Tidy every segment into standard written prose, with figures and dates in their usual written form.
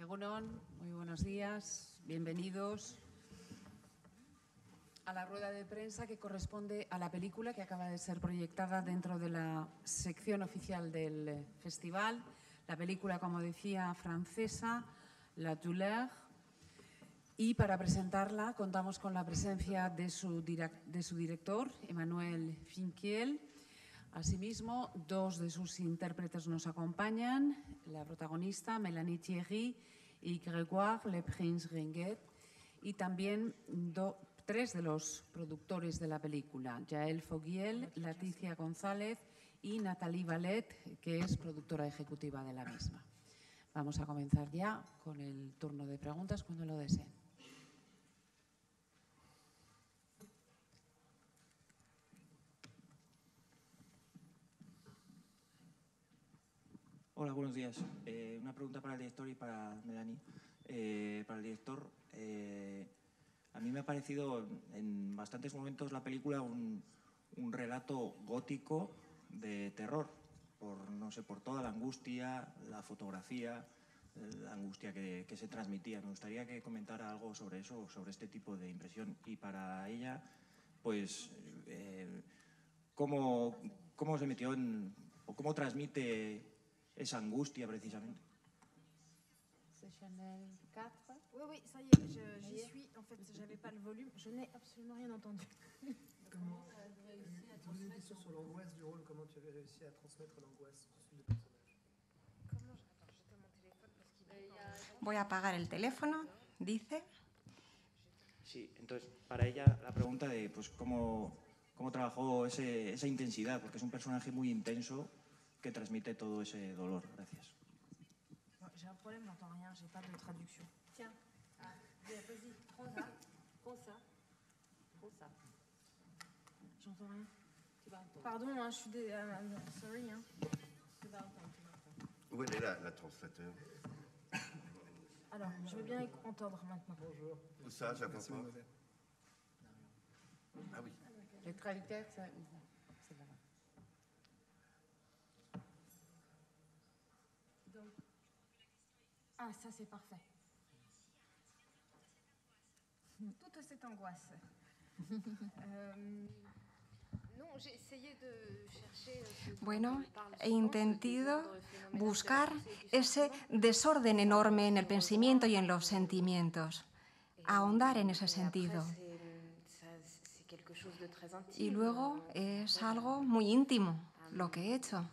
Egunon, muy buenos días, bienvenidos a la rueda de prensa que corresponde a la película que acaba de ser proyectada dentro de la sección oficial del festival. La película, como decía, francesa, La Douleur. Y para presentarla contamos con la presencia de su director, Emmanuel Finkiel. Asimismo, dos de sus intérpretes nos acompañan, la protagonista Mélanie Thierry y Grégoire Le Prince Ringuet, y también tres de los productores de la película, Yael Foguiel, Leticia González y Nathalie Vallet, que es productora ejecutiva de la misma. Vamos a comenzar ya con el turno de preguntas cuando lo deseen. Hola, buenos días. Una pregunta para el director y para Melanie. Para el director, a mí me ha parecido en bastantes momentos la película un relato gótico de terror, por toda la angustia, la fotografía, la angustia que se transmitía. Me gustaría que comentara algo sobre eso, sobre este tipo de impresión. Y para ella, pues, ¿cómo se metió o cómo transmite esa angustia precisamente? C'est Chanel 4. Oui, ça y est, j'y suis. En fait, j'avais pas le volume. Je n'ai absolument rien entendu. Comment tu avais réussi à transmettre une question sur l'angoisse du rôle. Comment tu avais réussi à transmettre l'angoisse du personnage? Attends, j'éteins mon téléphone parce qu'il... Voy a apagar el teléfono, dice. Sí, entonces, para ella la pregunta de pues, cómo trabajó esa intensidad, porque es un personaje muy intenso que transmite todo ese dolor. Gracias. J'ai un problème, j'entends rien, j'ai pas de traduction. Tiens, vas-y, prends ça. J'entends rien. Tu vas entendre. Pardon, hein, je suis sorry. Hein. Tu vas entendre. Où elle est là, la translateur? Alors, je veux bien entendre maintenant. Bonjour. Où ça, je la Merci, comprends. mademoiselle. Ah oui. Le traducteur, c'est là. Donc, Ah, ça c'est parfait. Toute cette angoisse. Non, j'ai essayé de chercher. Bueno, he intentado buscar ese desorden enorme en el pensamiento y en los sentimientos, ahondar en ese sentido. Y luego es algo muy íntimo lo que he hecho.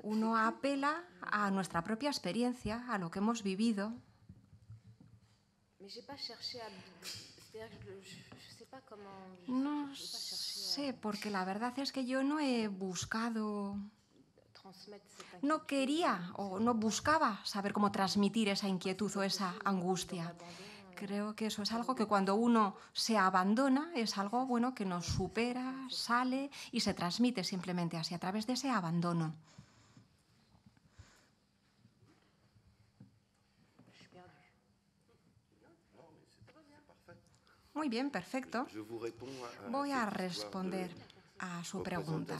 Uno apela a nuestra propia experiencia, a lo que hemos vivido. No sé, porque la verdad es que yo no he buscado, no quería o no buscaba saber cómo transmitir esa inquietud o esa angustia. Creo que eso es algo que cuando uno se abandona es algo bueno que nos supera, sale y se transmite simplemente así, a través de ese abandono. Muy bien, perfecto. Voy a responder a su pregunta.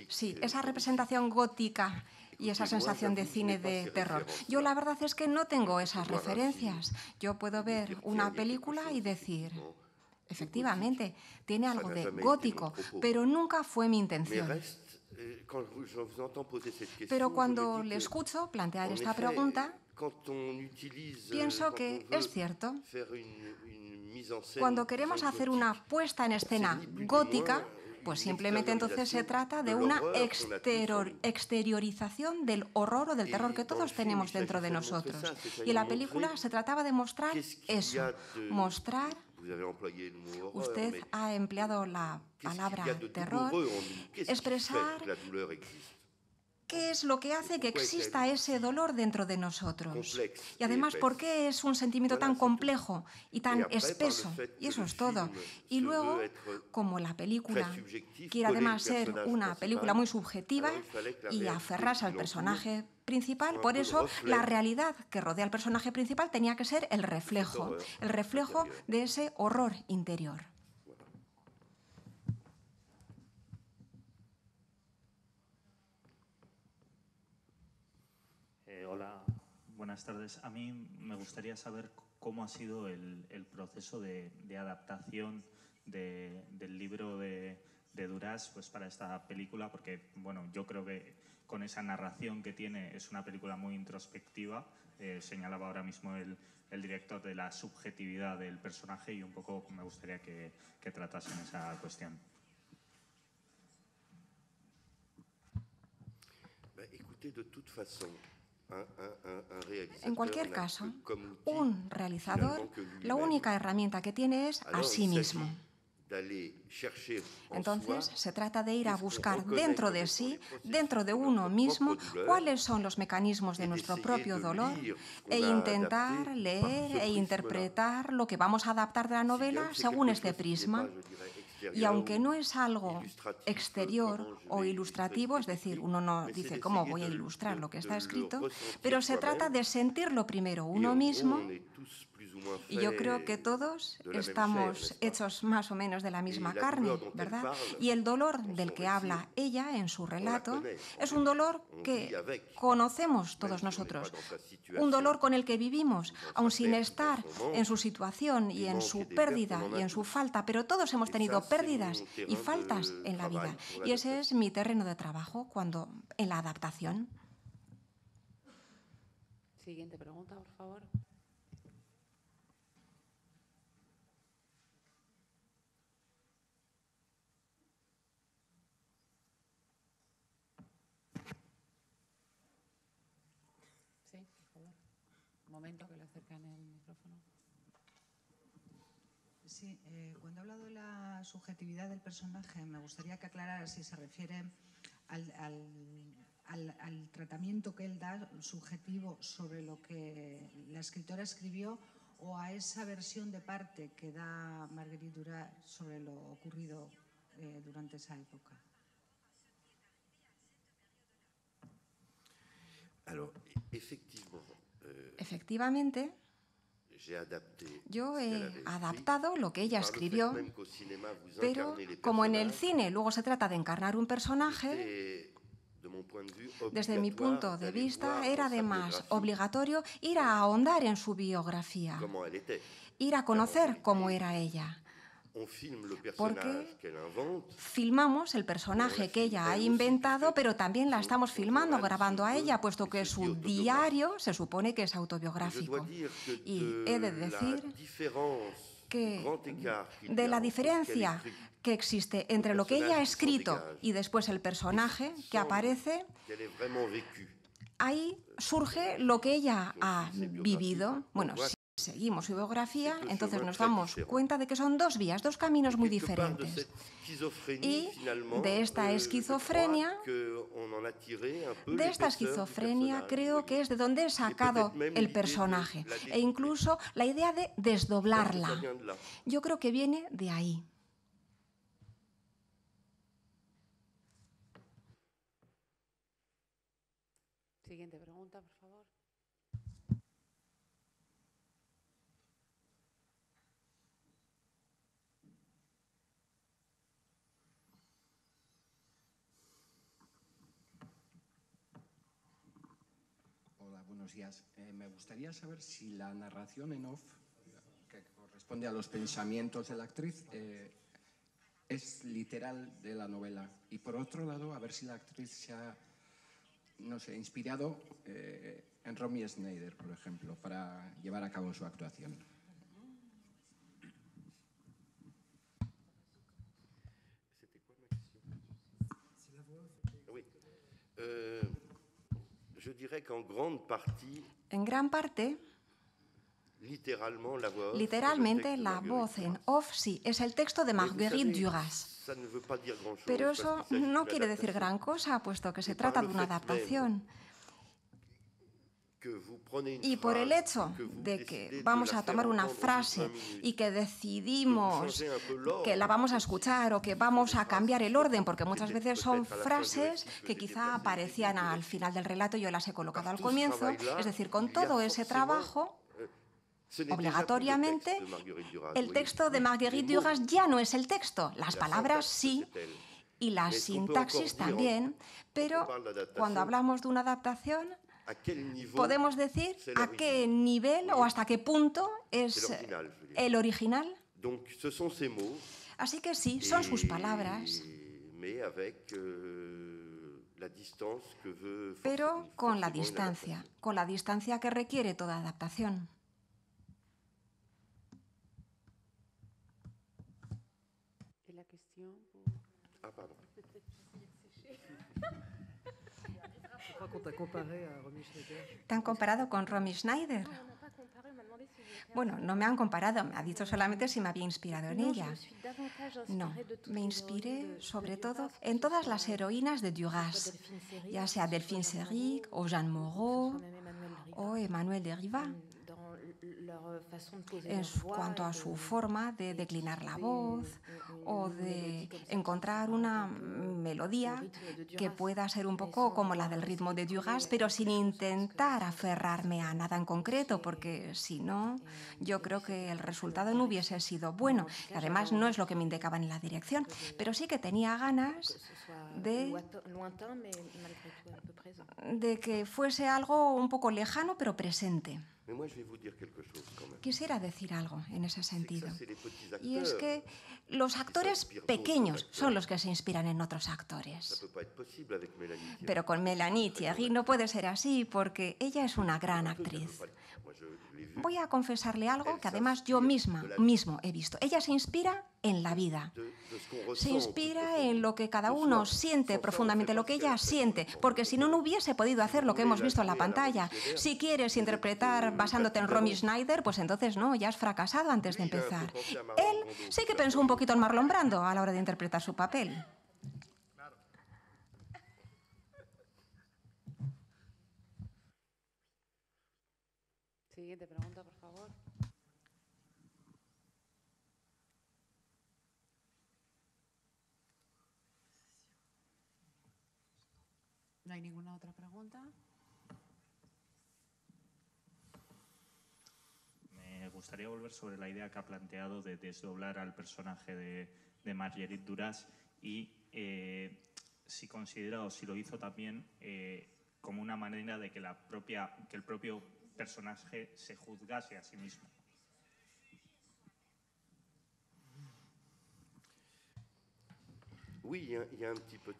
Sí, esa representación gótica y esa sensación de cine de terror. Yo la verdad es que no tengo esas referencias. Yo puedo ver una película y decir, efectivamente, tiene algo de gótico, pero nunca fue mi intención. Pero cuando le escucho plantear esta pregunta, pienso que es cierto. Cuando queremos hacer una puesta en escena gótica, pues simplemente entonces se trata de una exteriorización del horror o del terror que todos tenemos dentro de nosotros. Y en la película se trataba de mostrar eso, mostrar... Usted ha empleado la palabra terror, expresar qué es lo que hace que exista ese dolor dentro de nosotros. Y además, ¿por qué es un sentimiento tan complejo y tan espeso? Y eso es todo. Y luego, como la película quiere además ser una película muy subjetiva y aferrarse al personaje principal, por eso la realidad que rodea al personaje principal tenía que ser el reflejo de ese horror interior. Hola, buenas tardes. A mí me gustaría saber cómo ha sido el proceso de adaptación del libro de Duras pues, para esta película, porque bueno, yo creo que con esa narración que tiene es una película muy introspectiva. Señalaba ahora mismo el director de la subjetividad del personaje y un poco me gustaría que tratasen esa cuestión. En cualquier caso, un realizador, la única herramienta que tiene es a sí mismo. Entonces, se trata de ir a buscar dentro de sí, dentro de uno mismo, cuáles son los mecanismos de nuestro propio dolor e intentar leer e interpretar lo que vamos a adaptar de la novela según este prisma. Y aunque no es algo exterior o ilustrativo, es decir, uno no dice cómo voy a ilustrar lo que está escrito, pero se trata de sentirlo primero uno mismo. Y yo creo que todos estamos hechos más o menos de la misma carne, ¿verdad? Y el dolor del que habla ella en su relato es un dolor que conocemos todos nosotros, un dolor con el que vivimos, aun sin estar en su situación y en su pérdida y en su falta, pero todos hemos tenido pérdidas y faltas en la vida. Y ese es mi terreno de trabajo en la adaptación. Siguiente pregunta, por favor. Un momento que le acercan el micrófono. Sí, cuando ha hablado de la subjetividad del personaje, me gustaría que aclarara si se refiere al tratamiento que él da subjetivo sobre lo que la escritora escribió o a esa versión de parte que da Marguerite Duras sobre lo ocurrido durante esa época. Efectivamente, yo he adaptado lo que ella escribió, pero como en el cine luego se trata de encarnar un personaje, desde mi punto de vista era además obligatorio ir a ahondar en su biografía, ir a conocer cómo era ella. Porque filmamos el personaje que ella ha inventado, pero también la estamos filmando, grabando a ella, puesto que su diario se supone que es autobiográfico. Y he de decir que de la diferencia que existe entre lo que ella ha escrito y después el personaje que aparece, ahí surge lo que ella ha vivido. Bueno, si seguimos su biografía, entonces nos damos cuenta de que son dos vías, dos caminos muy diferentes. Y de esta esquizofrenia creo que es de donde he sacado el personaje e incluso la idea de desdoblarla. Yo creo que viene de ahí. Siguiente pregunta, por favor. Buenos días. Me gustaría saber si la narración en off, que corresponde a los pensamientos de la actriz, es literal de la novela. Y por otro lado, a ver si la actriz se ha, no sé, inspirado en Romy Schneider, por ejemplo, para llevar a cabo su actuación. En gran parte, literalmente, la voz en off sí, es el texto de Marguerite Duras. Pero eso no quiere decir gran cosa, puesto que se trata de una adaptación. Y por el hecho de que vamos a tomar una frase y que decidimos que la vamos a escuchar o que vamos a cambiar el orden, porque muchas veces son frases que quizá aparecían al final del relato y yo las he colocado al comienzo, es decir, con todo ese trabajo, obligatoriamente, el texto de Marguerite Duras ya no es el texto, las palabras sí y la sintaxis también, pero cuando hablamos de una adaptación, ¿Podemos decir a qué nivel o hasta qué punto es el original? Así que sí, son sus palabras, pero con la distancia que requiere toda adaptación. ¿Te han comparado con Romy Schneider? Bueno, no me han comparado, me ha dicho solamente si me había inspirado en ella. No, me inspiré sobre todo en todas las heroínas de Duras, ya sea Delphine Seyrig o Jeanne Moreau o Emmanuelle Deriva, en cuanto a su forma de declinar la voz o de encontrar una melodía que pueda ser un poco como la del ritmo de Duras, pero sin intentar aferrarme a nada en concreto, porque si no, yo creo que el resultado no hubiese sido bueno. Además, no es lo que me indicaban en la dirección, pero sí que tenía ganas de que fuese algo un poco lejano, pero presente. Quisiera decir algo en ese sentido, y es que los actores pequeños son los que se inspiran en otros actores. Pero con Mélanie Thierry no puede ser así, porque ella es una gran actriz. Voy a confesarle algo que además yo mismo he visto. Ella se inspira en la vida. Se inspira en lo que cada uno siente profundamente, lo que ella siente, porque si no, no hubiese podido hacer lo que hemos visto en la pantalla. Si quieres interpretar basándote en Romy Schneider, pues entonces no, ya has fracasado antes de empezar. Él sí que pensó un poquito en Marlon Brando a la hora de interpretar su papel. Siguiente pregunta, por favor. ¿No hay ninguna otra pregunta? Me gustaría volver sobre la idea que ha planteado de desdoblar al personaje de Marguerite Duras y si considera o si lo hizo también como una manera de que el propio personaje se juzgase a sí mismo.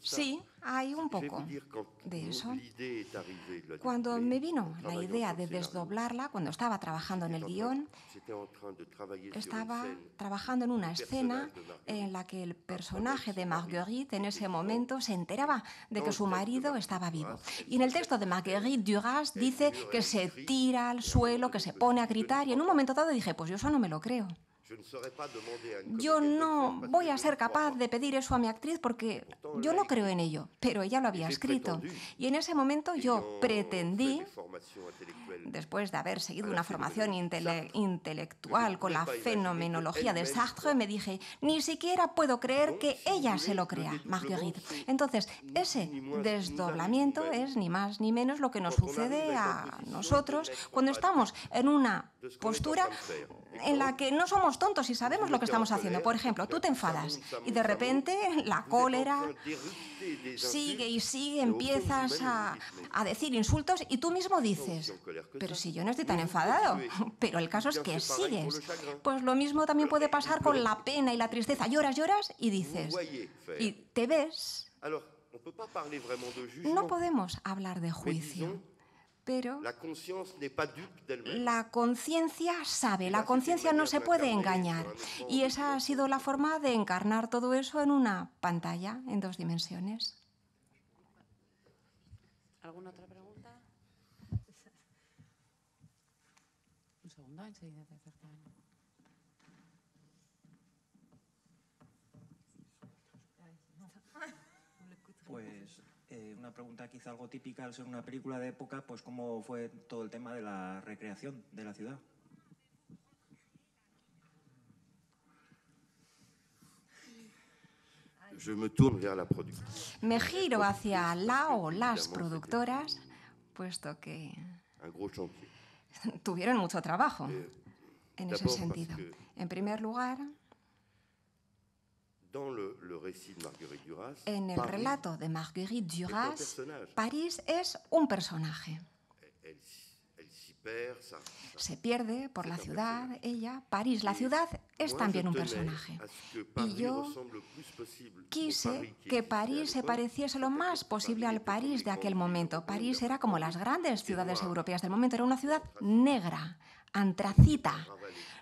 Sí, hay un poco de eso. Cuando me vino la idea de desdoblarla, cuando estaba trabajando en el guión, estaba trabajando en una escena en la que el personaje de Marguerite en ese momento se enteraba de que su marido estaba vivo. Y en el texto de Marguerite Duras dice que se tira al suelo, que se pone a gritar, y en un momento dado dije, pues yo eso no me lo creo. Yo no voy a ser capaz de pedir eso a mi actriz porque yo no creo en ello, pero ella lo había escrito. Y en ese momento yo pretendí, después de haber seguido una formación intelectual con la fenomenología de Sartre, me dije, ni siquiera puedo creer que ella se lo crea, Marguerite. Entonces, ese desdoblamiento es ni más ni menos lo que nos sucede a nosotros cuando estamos en una postura en la que no somos tontos y sabemos lo que estamos haciendo. Por ejemplo, tú te enfadas y de repente la cólera sigue y sigue, empiezas a decir insultos y tú mismo dices, pero si yo no estoy tan enfadado, pero el caso es que sigues. Pues lo mismo también puede pasar con la pena y la tristeza. Lloras y dices, y te ves. No podemos hablar de juicio. Pero la conciencia sabe, la conciencia no se puede engañar. Y esa ha sido la forma de encarnar todo eso en una pantalla en 2 dimensiones. ¿Alguna otra pregunta? Un segundo, enseguida te acercan. Pues una pregunta quizá algo típica al ser una película de época, pues cómo fue todo el tema de la recreación de la ciudad. Me giro hacia la o las productoras, puesto que tuvieron mucho trabajo en ese sentido. En primer lugar, en el relato de Marguerite Duras, París es un personaje. Se pierde por la ciudad, ella, París. La ciudad es también un personaje. Y yo quise que París se pareciese lo más posible al París de aquel momento. París era como las grandes ciudades europeas del momento. Era una ciudad negra, antracita.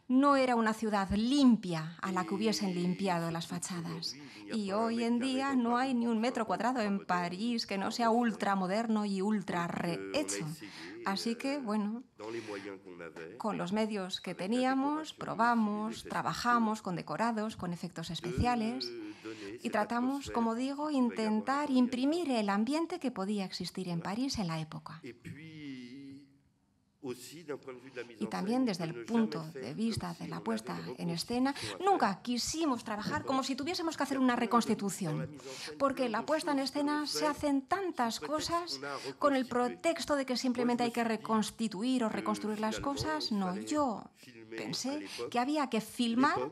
No era una ciudad limpia a la que hubiesen limpiado las fachadas. Y hoy en día no hay ni un metro cuadrado en París que no sea ultramoderno y ultra rehecho. Así que, bueno, con los medios que teníamos, probamos, trabajamos con decorados, con efectos especiales y tratamos, como digo, intentar imprimir el ambiente que podía existir en París en la época. Y también desde el punto de vista de la puesta en escena, nunca quisimos trabajar como si tuviésemos que hacer una reconstitución, porque en la puesta en escena se hacen tantas cosas con el pretexto de que simplemente hay que reconstituir o reconstruir las cosas. No, yo pensé que había que filmar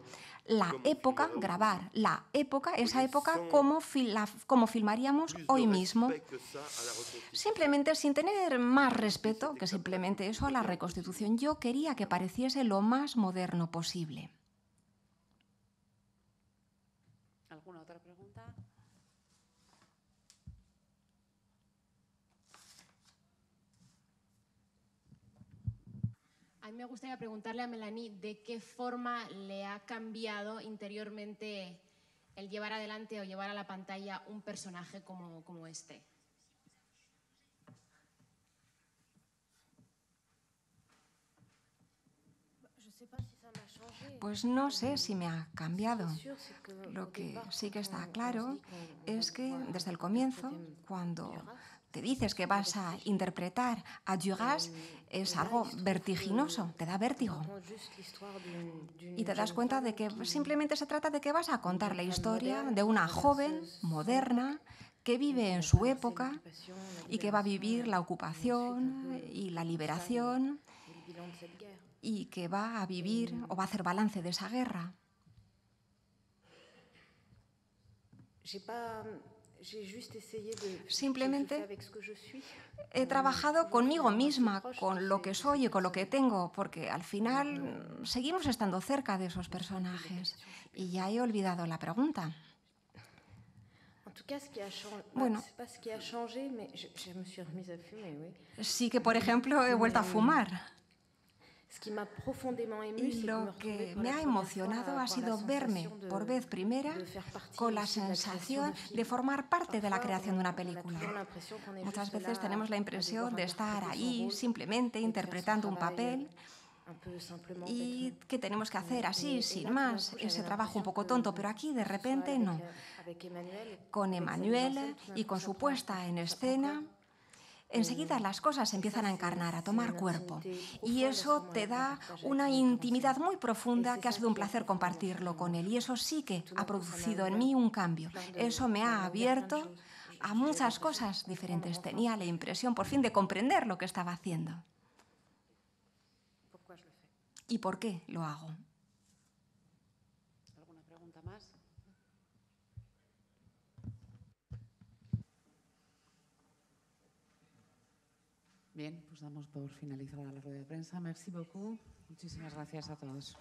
la época, grabar la época, esa época como filmaríamos hoy mismo, simplemente sin tener más respeto que simplemente eso a la reconstitución. Yo quería que pareciese lo más moderno posible. ¿Alguna otra pregunta? A mí me gustaría preguntarle a Mélanie de qué forma le ha cambiado interiormente el llevar adelante o llevar a la pantalla un personaje como este. Pues no sé si me ha cambiado. Lo que sí que está claro es que desde el comienzo, cuando te dices que vas a interpretar a Duras, es algo vertiginoso, te da vértigo. Y te das cuenta de que simplemente se trata de que vas a contar la historia de una joven moderna que vive en su época y que va a vivir la ocupación y la liberación y que va a vivir o va a hacer balance de esa guerra. Simplemente he trabajado conmigo misma, con lo que soy y con lo que tengo, porque al final seguimos estando cerca de esos personajes. Y ya he olvidado la pregunta. Bueno, sí que, por ejemplo, he vuelto a fumar. Y lo que me ha emocionado ha sido verme por vez primera con la sensación de formar parte de la creación de una película. Muchas veces tenemos la impresión de estar ahí simplemente interpretando un papel y que tenemos que hacer así, sin más, ese trabajo un poco tonto, pero aquí de repente no. Con Emmanuel y con su puesta en escena, enseguida las cosas empiezan a encarnar, a tomar cuerpo. Y eso te da una intimidad muy profunda que ha sido un placer compartirlo con él. Y eso sí que ha producido en mí un cambio. Eso me ha abierto a muchas cosas diferentes. Tenía la impresión, por fin, de comprender lo que estaba haciendo. ¿Y por qué lo hago? ¿Alguna pregunta más? Bien, pues damos por finalizada la rueda de prensa. Merci beaucoup. Muchísimas gracias a todos.